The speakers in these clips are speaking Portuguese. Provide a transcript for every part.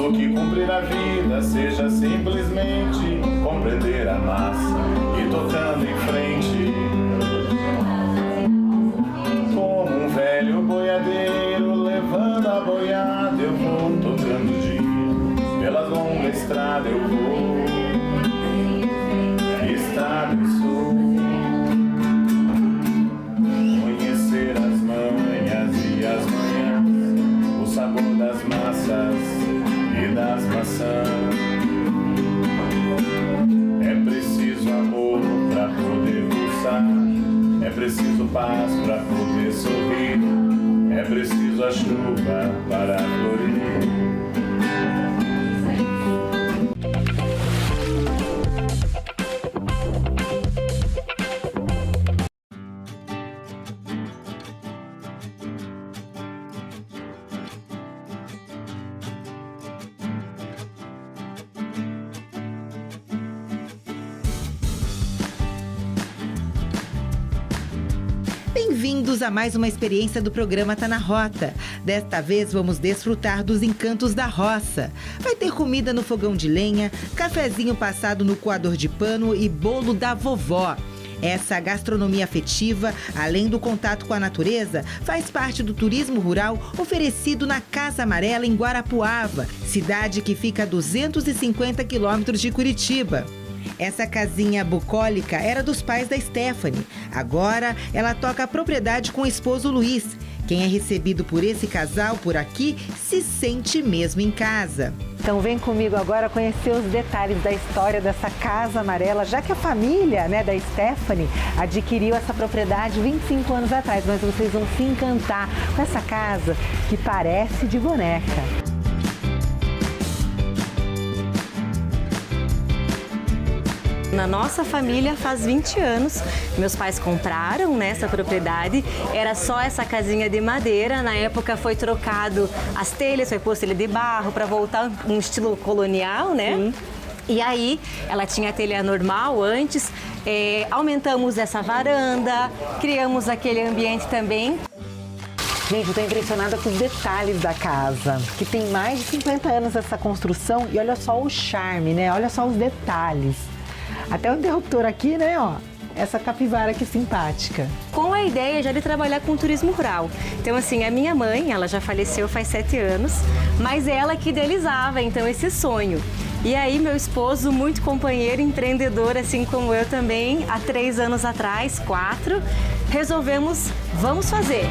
Do que cumprir a vida seja simplesmente compreender a massa e tocando em frente. Como um velho boiadeiro levando a boiada, eu vou tocando o dia. Pela longa estrada eu vou, estrada eu sou. Conhecer as manhas e as manhãs, o sabor das massas e das maçãs. É preciso amor pra poder pulsar, é preciso paz pra poder sorrir, é preciso a chuva para florir. Bem-vindos a mais uma experiência do programa Tá na Rota. Desta vez vamos desfrutar dos encantos da roça. Vai ter comida no fogão de lenha, cafezinho passado no coador de pano e bolo da vovó. Essa gastronomia afetiva, além do contato com a natureza, faz parte do turismo rural oferecido na Casa Amarela em Guarapuava, cidade que fica a 250 quilômetros de Curitiba. Essa casinha bucólica era dos pais da Stephanie. Agora, ela toca a propriedade com o esposo Luiz. Quem é recebido por esse casal por aqui se sente mesmo em casa. Então vem comigo agora conhecer os detalhes da história dessa Casa Amarela, já que a família, da Stephanie adquiriu essa propriedade 25 anos atrás. Mas vocês vão se encantar com essa casa que parece de boneca. Na nossa família faz 20 anos, meus pais compraram essa propriedade, era só essa casinha de madeira, na época foi trocado as telhas, foi posto telha de barro para voltar um estilo colonial, né? Sim. E aí, ela tinha telha normal antes, aumentamos essa varanda, criamos aquele ambiente também. Gente, eu estou impressionada com os detalhes da casa, que tem mais de 50 anos essa construção e olha só o charme, né? Olha só os detalhes. Até o interruptor aqui, essa capivara aqui simpática. Com a ideia já de trabalhar com turismo rural. Então, assim, a minha mãe, ela já faleceu faz 7 anos, mas ela que idealizava, então, esse sonho. E aí, meu esposo, muito companheiro, empreendedor, assim como eu também, há 3 anos atrás, 4, resolvemos, vamos fazer.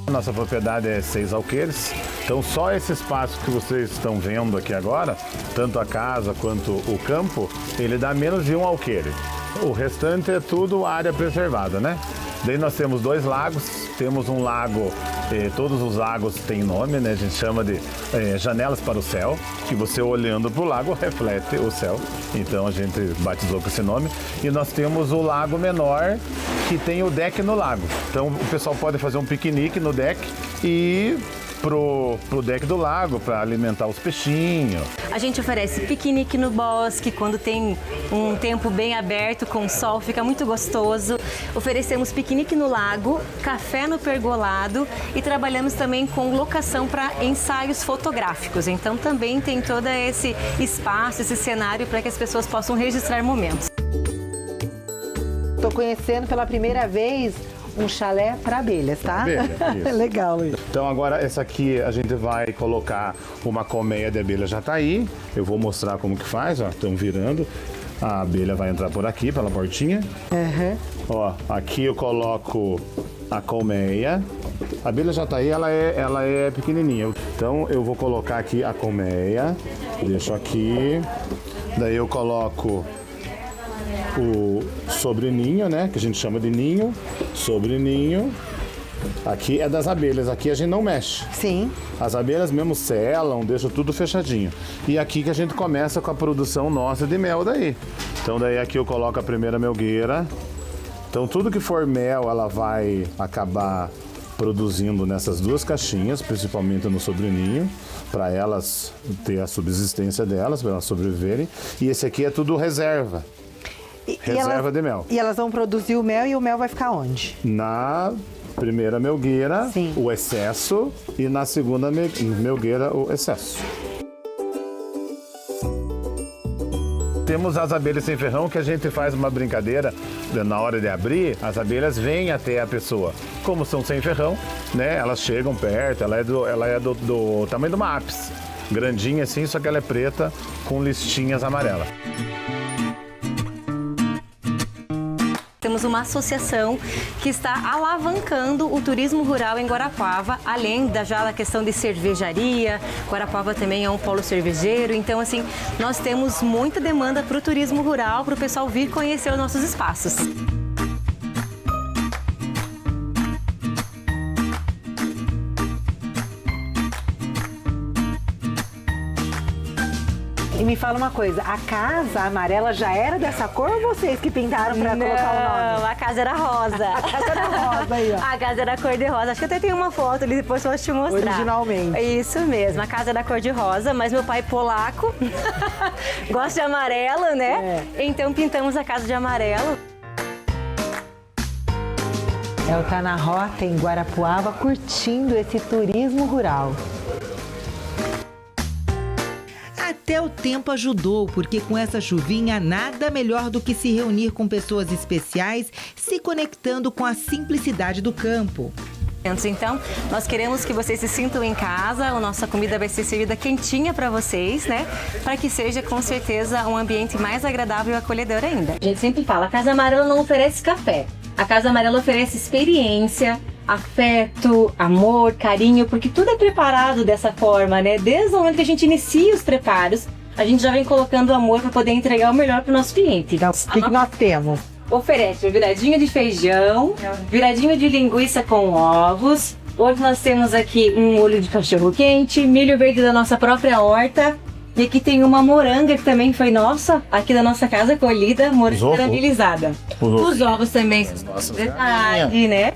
Nossa propriedade é 6 alqueires, então só esse espaço que vocês estão vendo aqui agora, tanto a casa quanto o campo, ele dá menos de 1 alqueire. O restante é tudo área preservada, né? Daí nós temos 2 lagos, temos um lago, todos os lagos têm nome, né? A gente chama de janelas para o céu, que você olhando para o lago reflete o céu, então a gente batizou com esse nome. E nós temos o lago menor, que tem o deck no lago, então o pessoal pode fazer um piquenique no deck e pro deck do lago para alimentar os peixinhos. A gente oferece piquenique no bosque, quando tem um tempo bem aberto com sol, fica muito gostoso. Oferecemos piquenique no lago, café no pergolado e trabalhamos também com locação para ensaios fotográficos. Então também tem todo esse espaço, esse cenário para que as pessoas possam registrar momentos. Estou conhecendo pela primeira vez um chalé para abelhas, tá? Abelha, isso. Legal, Luiz. Então agora essa aqui a gente vai colocar uma colmeia de abelha jataí. Eu vou mostrar como que faz, ó. Estão virando. A abelha vai entrar por aqui, pela portinha. Uhum. Ó, aqui eu coloco a colmeia. A abelha jataí, ela é pequenininha. Então eu vou colocar aqui a colmeia. Deixo aqui. Daí eu coloco o sobreninho, né? Que a gente chama de ninho. Sobreninho. Aqui é das abelhas, aqui a gente não mexe. Sim. As abelhas mesmo selam, deixam tudo fechadinho. E aqui que a gente começa com a produção nossa de mel daí. Então daí aqui eu coloco a primeira melgueira. Então tudo que for mel, ela vai acabar produzindo nessas 2 caixinhas, principalmente no sobreninho, para elas ter a subsistência delas, para elas sobreviverem. E esse aqui é tudo reserva. Reserva de mel. E elas vão produzir o mel e o mel vai ficar onde? Na primeira melgueira, Sim. o excesso, e na segunda melgueira, o excesso. Temos as abelhas sem ferrão, que a gente faz uma brincadeira, na hora de abrir, as abelhas vêm até a pessoa. Como são sem ferrão, né, elas chegam perto, ela é do tamanho de uma ápice, grandinha assim, só que ela é preta com listinhas amarelas. Temos uma associação que está alavancando o turismo rural em Guarapuava, além da questão de cervejaria. Guarapuava também é um polo cervejeiro, então assim, nós temos muita demanda para o turismo rural, para o pessoal vir conhecer os nossos espaços. E me fala uma coisa, a casa amarela já era dessa cor ou vocês que pintaram pra colocar o nome? Não, a casa era rosa. A casa era rosa aí, ó. A casa era cor de rosa. Acho que até tem uma foto ali, depois eu vou te mostrar. Originalmente. Isso mesmo, a casa era cor de rosa, mas meu pai polaco gosta de amarelo, né? Então pintamos a casa de amarelo. É o Tá na Rota em Guarapuava, curtindo esse turismo rural. Até o tempo ajudou, porque com essa chuvinha nada melhor do que se reunir com pessoas especiais, se conectando com a simplicidade do campo. Então, nós queremos que vocês se sintam em casa, a nossa comida vai ser servida quentinha para vocês, né? Para que seja, com certeza, um ambiente mais agradável e acolhedor ainda. A gente sempre fala, a Casa Amarela não oferece café. A Casa Amarela oferece experiência, afeto, amor, carinho, porque tudo é preparado dessa forma, né? Desde o momento que a gente inicia os preparos, a gente já vem colocando amor para poder entregar o melhor para o nosso cliente. Então, o que nós temos? Oferece viradinho de feijão, viradinho de linguiça com ovos. Hoje nós temos aqui um molho de cachorro quente, milho verde da nossa própria horta. E aqui tem uma moranga que também foi nossa, aqui da nossa casa, colhida, moranga caramelizada. Os ovos também, verdade, né?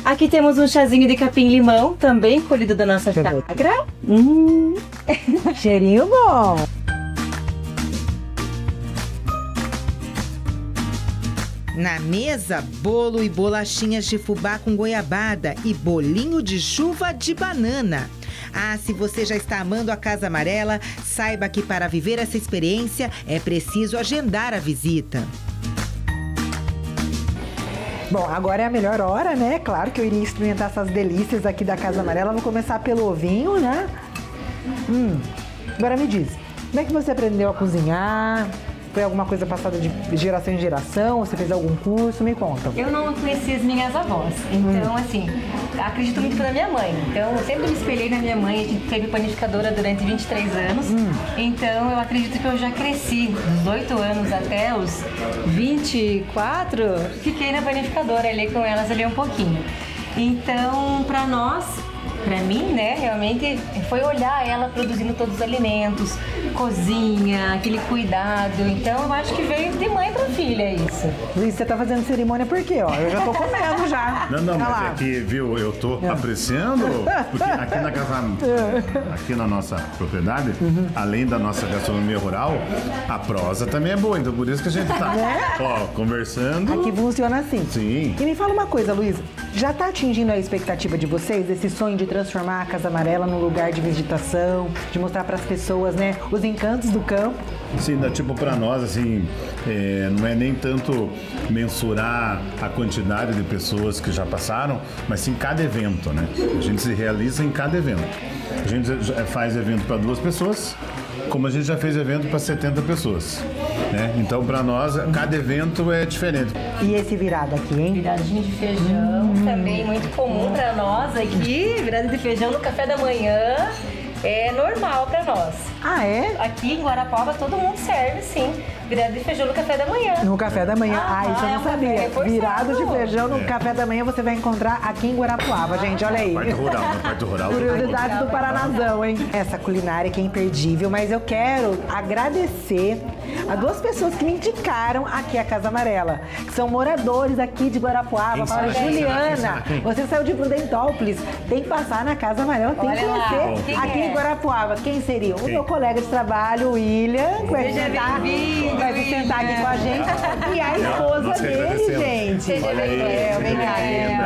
Aqui temos um chazinho de capim-limão, também colhido da nossa chácara. Cheirinho bom! Na mesa, bolo e bolachinhas de fubá com goiabada e bolinho de chuva de banana. Ah, se você já está amando a Casa Amarela, saiba que para viver essa experiência é preciso agendar a visita. Bom, agora é a melhor hora, né? Claro que eu iria experimentar essas delícias aqui da Casa Amarela. Vou começar pelo ovinho, né? Agora me diz, como é que você aprendeu a cozinhar? Foi alguma coisa passada de geração em geração? Você fez algum curso? Me conta. Eu não conheci as minhas avós, então assim, acredito muito na minha mãe. Então eu sempre me espelhei na minha mãe, a gente teve panificadora durante 23 anos. Então eu acredito que eu já cresci, dos 8 anos até os 24, fiquei na panificadora ali com elas ali um pouquinho. Então, para nós, para mim, né, realmente foi olhar ela produzindo todos os alimentos, cozinha, aquele cuidado. Então, eu acho que veio de mãe para filha isso. Luiz, você tá fazendo cerimônia por quê? Ó, eu já tô comendo já. Não, mas é que, viu, eu tô apreciando, porque aqui na casa, aqui na nossa propriedade, além da nossa gastronomia rural, a prosa também é boa. Então, por isso que a gente tá, ó, conversando. Aqui funciona assim. Sim. E me fala uma coisa, Luiz, já tá atingindo a expectativa de vocês, esse sonho de transformar a Casa Amarela num lugar de visitação, de mostrar para as pessoas, né, os encantos do campo? Sim, tipo, para nós, assim, não é nem tanto mensurar a quantidade de pessoas que já passaram, mas sim cada evento, né? A gente se realiza em cada evento. A gente faz evento para 2 pessoas, como a gente já fez evento para 70 pessoas, né? Então, para nós, cada evento é diferente. E esse virado aqui, hein? Viradinho de feijão, também muito comum para nós aqui. Virada de feijão no café da manhã é normal para nós. Ah, é? Aqui em Guarapuava todo mundo serve, sim. Virada de feijão no café da manhã. No café da manhã. Isso eu é não um sabia. café reforçado. Virado de feijão no café da manhã você vai encontrar aqui em Guarapuava, gente. Olha aí. Parte rural. Curiosidades do Paranazão, hein? Essa culinária que é imperdível, mas eu quero agradecer a 2 pessoas que me indicaram aqui a Casa Amarela, que são moradores aqui de Guarapuava. Fala, Juliana, você saiu de Prudentópolis, tem que passar na Casa Amarela, tem que conhecer aqui em Guarapuava. Quem seria? O meu colega de trabalho, o William, que vai Seja visitar bem-vindo. William vai se sentar aqui com a gente. E a esposa dele, gente. Olha aí.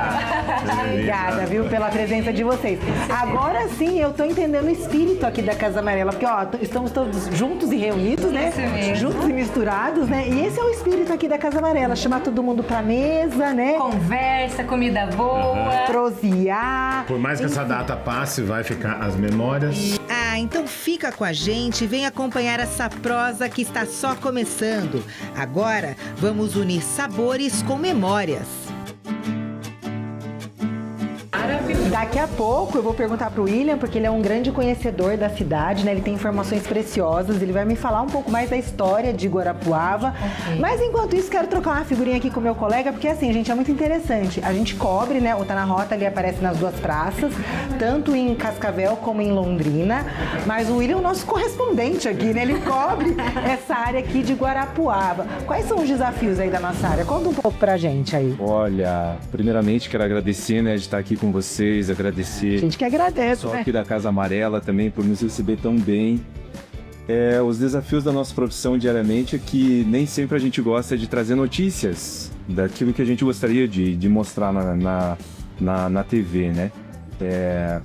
Obrigada, viu, pela presença de vocês. Agora sim, eu tô entendendo o espírito aqui da Casa Amarela, porque, ó, estamos todos juntos e reunidos, né? Juntos e misturados, né? E esse é o espírito aqui da Casa Amarela, chamar todo mundo pra mesa, né? Conversa, comida boa. Prosear. Por mais que essa data passe, vai ficar as memórias. Ah, então fica com a gente e vem acompanhar essa prosa que está só começando. Agora, vamos unir sabores com memórias. Daqui a pouco eu vou perguntar pro William, porque ele é um grande conhecedor da cidade, né? Ele tem informações preciosas, ele vai me falar um pouco mais da história de Guarapuava. Mas enquanto isso, quero trocar uma figurinha aqui com o meu colega, porque assim, gente, é muito interessante. A gente cobre, né? O Tá na Rota, ele aparece nas duas praças, tanto em Cascavel como em Londrina. Mas o William é o nosso correspondente aqui, né? Ele cobre essa área aqui de Guarapuava. Quais são os desafios aí da nossa área? Conta um pouco pra gente aí. Olha, primeiramente quero agradecer, né, de estar aqui com vocês, agradecer A gente que agradece, só né? aqui da Casa Amarela também por nos receber tão bem. Os desafios da nossa profissão diariamente é que nem sempre a gente gosta de trazer notícias daquilo que a gente gostaria de mostrar na TV, né?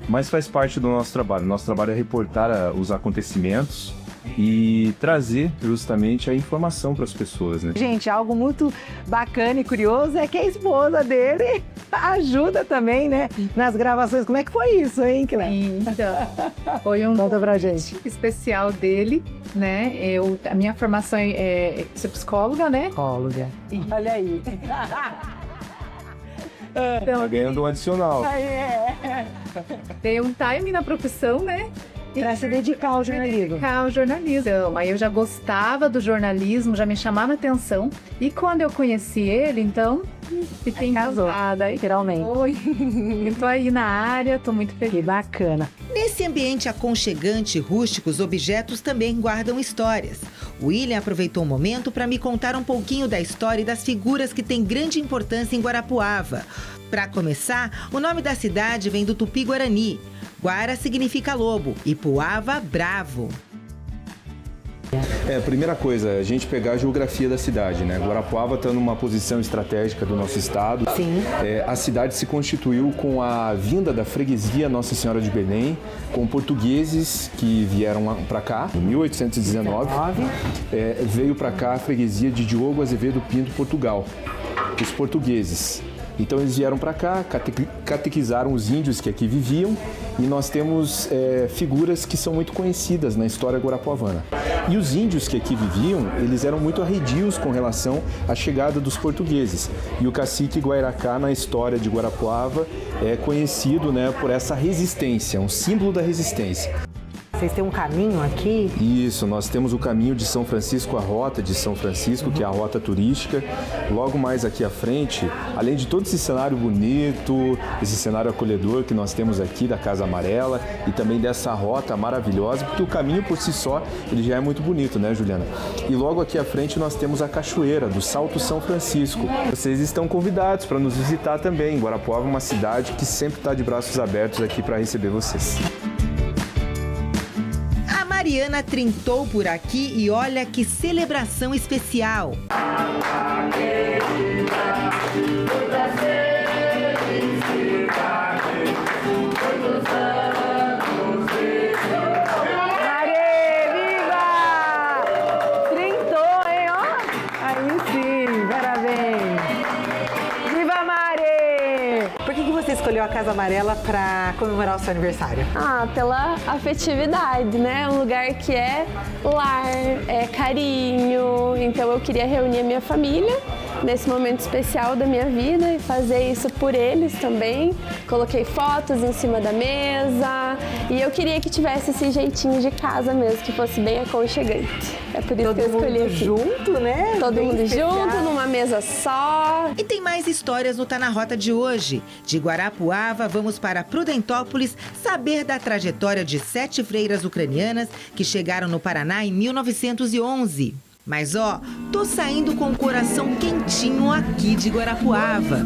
Mas faz parte do nosso trabalho. Nosso trabalho é reportar os acontecimentos e trazer justamente a informação para as pessoas, né? Gente, algo muito bacana e curioso é que a esposa dele ajuda também, né? Nas gravações. Como é que foi isso, hein, Cléia? Então, foi um Conta pra gente. especial dele, né? A minha formação é ser psicóloga, né? Psicóloga. Olha aí. Tá ganhando um adicional. Tem um time na profissão, né? Pra se dedicar ao jornalismo. Ao jornalismo. Aí eu já gostava do jornalismo, já me chamava a atenção. E quando eu conheci ele, então, fiquei encantada. Literalmente. Estou aí na área, estou muito feliz. Que bacana. Nesse ambiente aconchegante e rústico, os objetos também guardam histórias. O William aproveitou o momento para me contar um pouquinho da história e das figuras que têm grande importância em Guarapuava. Para começar, o nome da cidade vem do Tupi-Guarani. Guara significa lobo e Puava, bravo. Primeira coisa, a gente pegar a geografia da cidade, né? Guarapuava está numa posição estratégica do nosso estado. Sim. A cidade se constituiu com a vinda da freguesia Nossa Senhora de Belém, com portugueses que vieram para cá em 1819. Veio para cá a freguesia de Diogo Azevedo Pinto, Portugal. Os portugueses. Então eles vieram para cá, catequizaram os índios que aqui viviam e nós temos figuras que são muito conhecidas na história guarapuavana. E os índios que aqui viviam, eles eram muito arredios com relação à chegada dos portugueses. E o cacique Guairacá, na história de Guarapuava, é conhecido, né, por essa resistência, um símbolo da resistência. Vocês têm um caminho aqui? Isso, nós temos o caminho de São Francisco, a rota de São Francisco, que é a rota turística. Logo mais aqui à frente, além de todo esse cenário bonito, esse cenário acolhedor que nós temos aqui da Casa Amarela e também dessa rota maravilhosa, porque o caminho por si só, ele já é muito bonito, né, Juliana? E logo aqui à frente nós temos a cachoeira do Salto São Francisco. Vocês estão convidados para nos visitar também. Guarapuava é uma cidade que sempre está de braços abertos aqui para receber vocês. Mariana trintou por aqui e olha que celebração especial. Escolheu a Casa Amarela para comemorar o seu aniversário? Pela afetividade, né? Um lugar que é lar, é carinho. Então eu queria reunir a minha família nesse momento especial da minha vida e fazer isso por eles também. Coloquei fotos em cima da mesa e eu queria que tivesse esse jeitinho de casa mesmo, que fosse bem aconchegante. É por isso que eu escolhi aqui. Junto, né? Todo Bem mundo especial. junto, numa mesa só. E tem mais histórias no Tá na Rota de hoje. De Guarapuava, vamos para Prudentópolis saber da trajetória de 7 freiras ucranianas que chegaram no Paraná em 1911. Mas ó, tô saindo com o coração quentinho aqui de Guarapuava.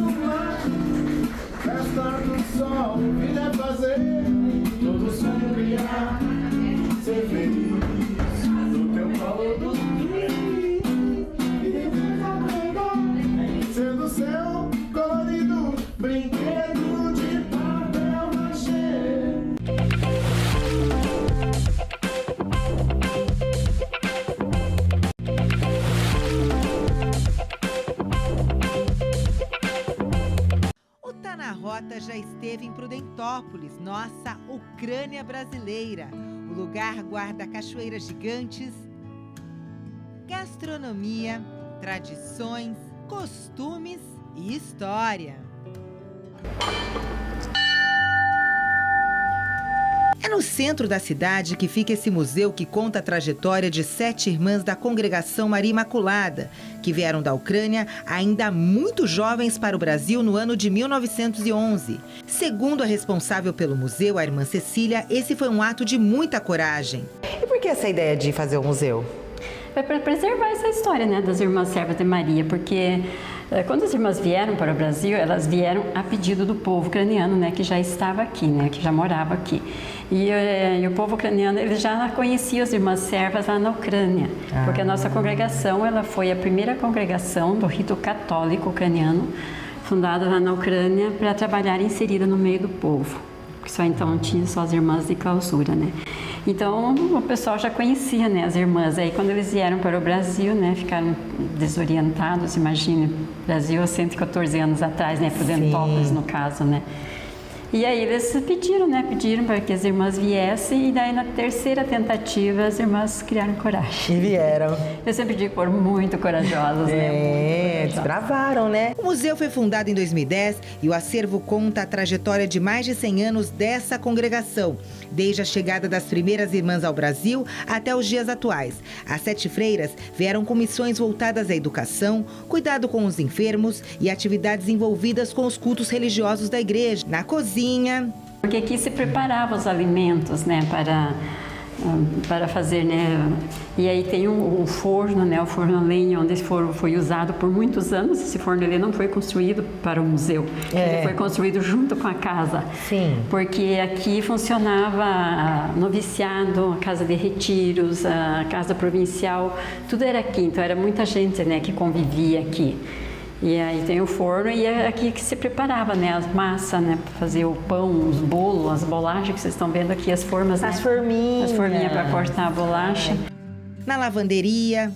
Rota já esteve em Prudentópolis, nossa Ucrânia brasileira. O lugar guarda cachoeiras gigantes, gastronomia, tradições, costumes e história. É no centro da cidade que fica esse museu que conta a trajetória de 7 irmãs da Congregação Maria Imaculada, que vieram da Ucrânia ainda muito jovens para o Brasil no ano de 1911. Segundo a responsável pelo museu, a irmã Cecília, esse foi um ato de muita coragem. E por que essa ideia de fazer o museu? Foi para preservar essa história, né, das Irmãs Servas de Maria, porque quando as irmãs vieram para o Brasil, elas vieram a pedido do povo ucraniano, né, que já estava aqui, né, que já morava aqui. E o povo ucraniano, ele já conhecia as Irmãs Servas lá na Ucrânia, porque a nossa congregação, ela foi a primeira congregação do rito católico ucraniano, fundada lá na Ucrânia para trabalhar inserida no meio do povo, porque só então tinha só as irmãs de clausura, né. Então, o pessoal já conhecia, né, as irmãs. Aí, quando eles vieram para o Brasil, né, ficaram desorientados, imagine, Brasil há 114 anos atrás, né, Prudentópolis, no caso, né. E aí eles pediram para que as irmãs viessem, e daí na terceira tentativa as irmãs criaram coragem. E vieram. Eu sempre digo que foram muito corajosas, né? Desbravaram, né? O museu foi fundado em 2010 e o acervo conta a trajetória de mais de 100 anos dessa congregação, desde a chegada das primeiras irmãs ao Brasil até os dias atuais. As 7 freiras vieram com missões voltadas à educação, cuidado com os enfermos e atividades envolvidas com os cultos religiosos da igreja, na cozinha. Porque aqui se preparava os alimentos, né, para fazer, né, e aí tem o forno, né, o forno a lenha, onde esse forno foi usado por muitos anos. Esse forno ele não foi construído para o museu, ele foi construído junto com a casa. Sim. Porque aqui funcionava noviciado, a casa de retiros, a casa provincial, tudo era aqui, então era muita gente, né, que convivia aqui. E aí tem o forno e é aqui que se preparava, né, as massas, né, para fazer o pão, os bolos, as bolachas que vocês estão vendo aqui, as formas, As né? forminhas. As forminhas para cortar a bolacha. Na lavanderia.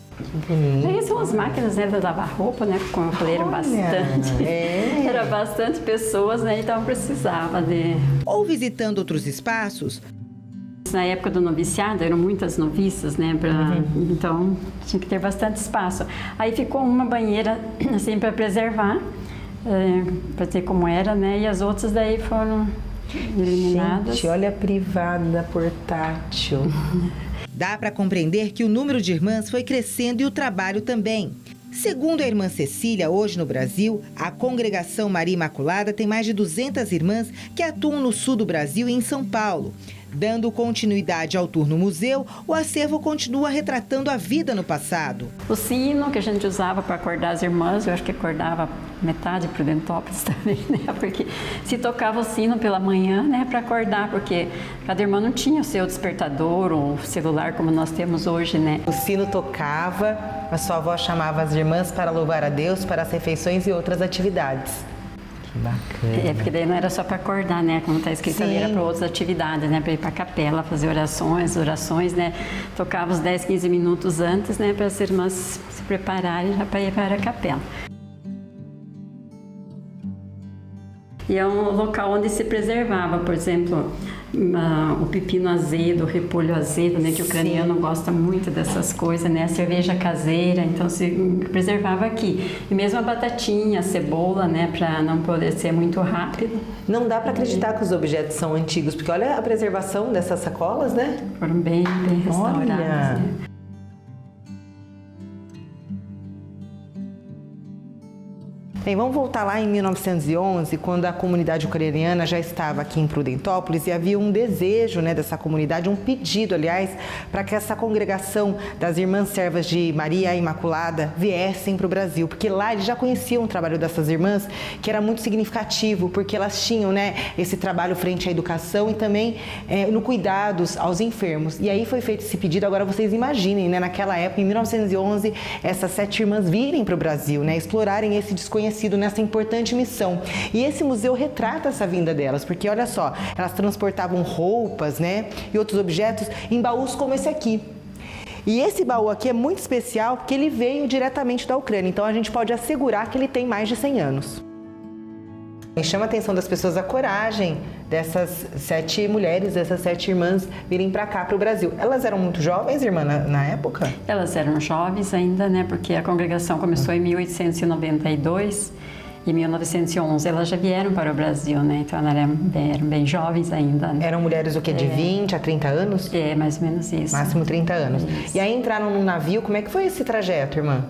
Aí são as máquinas, né, de lavar roupa, né, como eu falei, era bastante. Era bastante pessoas, né, então precisava de... Ou visitando outros espaços. Na época do noviciado, eram muitas noviças, né? Então, tinha que ter bastante espaço. Aí ficou uma banheira, assim, para preservar, para ter como era, né? E as outras daí foram eliminadas. Gente, olha a privada portátil. Dá para compreender que o número de irmãs foi crescendo e o trabalho também. Segundo a irmã Cecília, hoje no Brasil, a Congregação Maria Imaculada tem mais de 200 irmãs que atuam no sul do Brasil e em São Paulo. Dando continuidade ao tour no museu, o acervo continua retratando a vida no passado. O sino que a gente usava para acordar as irmãs, eu acho que acordava metade de Prudentópolis também, né? Porque se tocava o sino pela manhã, né, para acordar, porque cada irmã não tinha o seu despertador ou celular como nós temos hoje, né? O sino tocava, a sua avó chamava as irmãs para louvar a Deus, para as refeições e outras atividades. Que bacana. É, porque daí não era só para acordar, né? Como está escrito ali, era para outras atividades, né? Para ir para a capela, fazer orações, né? Tocava uns 10, 15 minutos antes, né? Para as irmãs se prepararem já para ir para a capela. E é um local onde se preservava, por exemplo, o pepino azedo, o repolho azedo, né? Que o ucraniano gosta muito dessas coisas, né? A cerveja caseira, então se preservava aqui. E mesmo a batatinha, a cebola, né? Para não poder ser muito rápido. Não dá para acreditar que os objetos são antigos, porque olha a preservação dessas sacolas, né? Foram bem restauradas, né? Bem, vamos voltar lá em 1911, quando a comunidade ucraniana já estava aqui em Prudentópolis e havia um desejo, né, dessa comunidade, um pedido, aliás, para que essa congregação das Irmãs Servas de Maria Imaculada viessem para o Brasil, porque lá eles já conheciam o trabalho dessas irmãs, que era muito significativo, porque elas tinham, né, esse trabalho frente à educação e também no cuidados aos enfermos. E aí foi feito esse pedido. Agora vocês imaginem, né, naquela época, em 1911, essas 7 irmãs virem para o Brasil, né, explorarem esse desconhecido nessa importante missão. E esse museu retrata essa vinda delas, porque olha só, elas transportavam roupas, né, e outros objetos em baús como esse aqui. E esse baú aqui é muito especial porque ele veio diretamente da Ucrânia, então a gente pode assegurar que ele tem mais de 100 anos. E chama a atenção das pessoas a coragem dessas 7 mulheres, dessas 7 irmãs virem para cá, para o Brasil. Elas eram muito jovens, irmã, na época? Elas eram jovens ainda, né? Porque a congregação começou em 1892 e em 1911 elas já vieram para o Brasil, né? Então elas eram bem jovens ainda. Né? Eram mulheres o quê? De 20 a 30 anos? É, mais ou menos isso. Máximo 30 anos. Isso. E aí entraram num navio, como é que foi esse trajeto, irmã?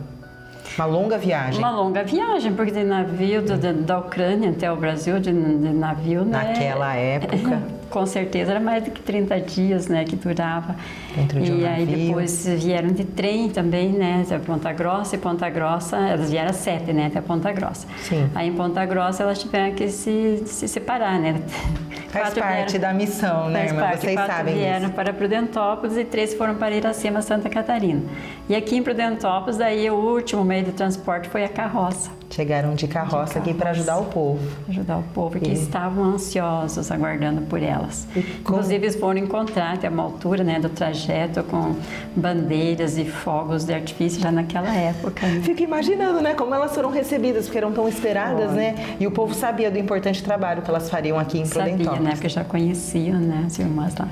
Uma longa viagem. Uma longa viagem, porque de navio da Ucrânia até o Brasil, de navio, né? Naquela época. Com certeza era mais do que 30 dias, né, que durava. Dentro de um e aí navio. depois vieram de trem também, né, até Ponta Grossa, e Ponta Grossa, elas vieram 7, né, até Ponta Grossa. Sim. Aí em Ponta Grossa elas tiveram que se separar, né. Faz parte da missão, né, irmã? Vocês sabem vieram disso. para Prudentópolis e 3 foram para Iracema, Santa Catarina. E aqui em Prudentópolis, daí o último meio de transporte foi a carroça. Chegaram de carroça aqui para ajudar o povo. Ajudar o povo, que estavam ansiosos, aguardando por elas. Inclusive, eles foram encontrar até uma altura, né, do trajeto com bandeiras e fogos de artifício já naquela época. Né? Fico imaginando, né, como elas foram recebidas, porque eram tão esperadas, né? E o povo sabia do importante trabalho que elas fariam aqui em Prudentópolis. Sabia, né, porque já conheciam, né, as irmãs lá.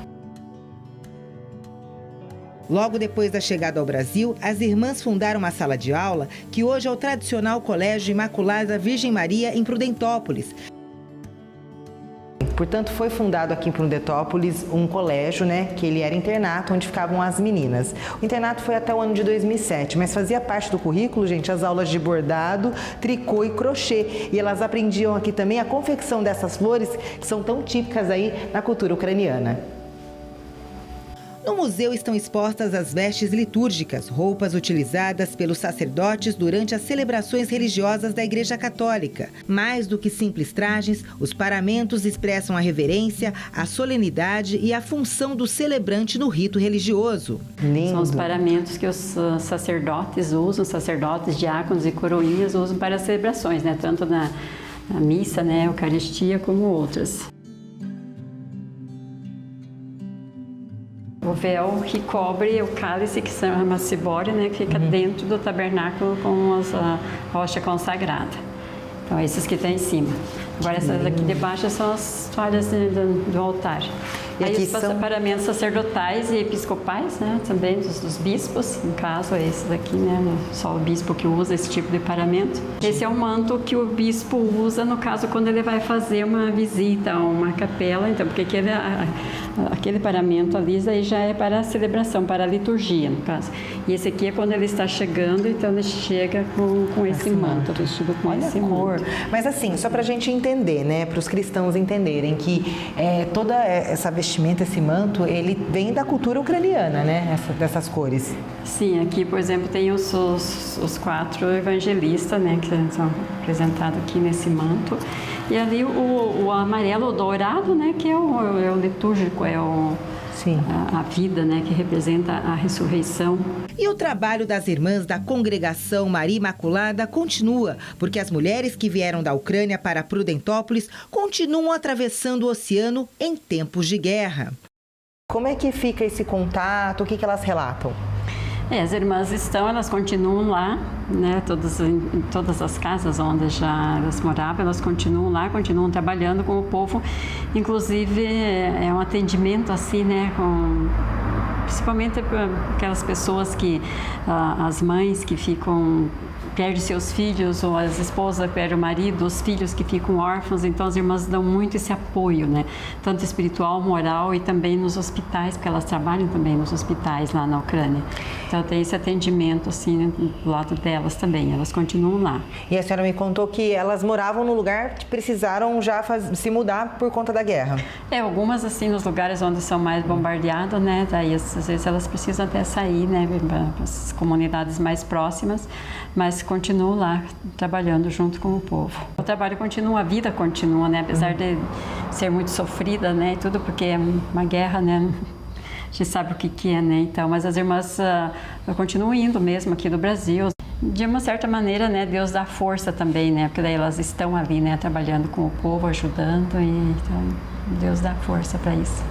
Logo depois da chegada ao Brasil, as irmãs fundaram uma sala de aula que hoje é o tradicional Colégio Imaculada Virgem Maria em Prudentópolis. Portanto, foi fundado aqui em Prudentópolis um colégio, né, que ele era internato, onde ficavam as meninas. O internato foi até o ano de 2007, mas fazia parte do currículo, gente, as aulas de bordado, tricô e crochê. E elas aprendiam aqui também a confecção dessas flores, que são tão típicas aí na cultura ucraniana. No museu estão expostas as vestes litúrgicas, roupas utilizadas pelos sacerdotes durante as celebrações religiosas da Igreja Católica. Mais do que simples trajes, os paramentos expressam a reverência, a solenidade e a função do celebrante no rito religioso. Lindo. São os paramentos que os sacerdotes usam, sacerdotes, diáconos e coroinhas usam para as celebrações, né? Tanto na missa, né, Eucaristia, como outras. O véu que cobre o cálice, que se chama cibória, né, que fica dentro do tabernáculo com a rocha consagrada. Então, esses que tem em cima. Agora, essas aqui de baixo são as toalhas do altar. E aí, os paramentos sacerdotais e episcopais, né, também dos bispos, no caso, esses aqui, né, só o bispo que usa esse tipo de paramento. Esse é o manto que o bispo usa, no caso, quando ele vai fazer uma visita a uma capela, então, porque aquele paramento ali aí já é para a celebração, para a liturgia, no caso. E esse aqui é quando ele está chegando, então ele chega com esse manto, vestido com esse manto. Mas assim, só para a gente entender, né, para os cristãos entenderem que toda essa vestimenta, esse manto, ele vem da cultura ucraniana, né, dessas cores. Sim, aqui, por exemplo, tem os 4 evangelistas, né, que são representados aqui nesse manto. E ali o amarelo, o dourado, né, que é o litúrgico, a vida, né, que representa a ressurreição. E o trabalho das irmãs da Congregação Maria Imaculada continua, porque as mulheres que vieram da Ucrânia para Prudentópolis continuam atravessando o oceano em tempos de guerra. Como é que fica esse contato? O que elas relatam? As irmãs elas continuam lá, né? Em todas as casas onde já elas moravam, elas continuam lá, continuam trabalhando com o povo. Inclusive, é um atendimento assim, né? Principalmente para aquelas pessoas as mães que perdem seus filhos, ou as esposas perdem o marido, os filhos que ficam órfãos, então as irmãs dão muito esse apoio, né? Tanto espiritual, moral e também nos hospitais, porque elas trabalham também nos hospitais lá na Ucrânia. Então tem esse atendimento assim do lado delas também, elas continuam lá. E a senhora me contou que elas moravam no lugar que precisaram já se mudar por conta da guerra. Algumas assim nos lugares onde são mais bombardeados, né? Daí às vezes elas precisam até sair, né, para as comunidades mais próximas, mas continuam lá trabalhando junto com o povo. O trabalho continua, a vida continua, né? Apesar de ser muito sofrida, né, e tudo, porque é uma guerra, né? A gente sabe o que é, né? Então, mas as irmãs continuam indo mesmo aqui no Brasil. De uma certa maneira, né, Deus dá força também, né? Porque daí elas estão ali, né, trabalhando com o povo, ajudando, e então Deus dá força para isso.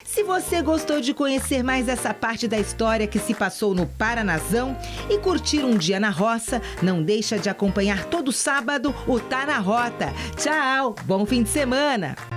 Se você gostou de conhecer mais essa parte da história que se passou no Paranazão e curtir um dia na roça, não deixa de acompanhar todo sábado o Tá na Rota. Tchau, bom fim de semana!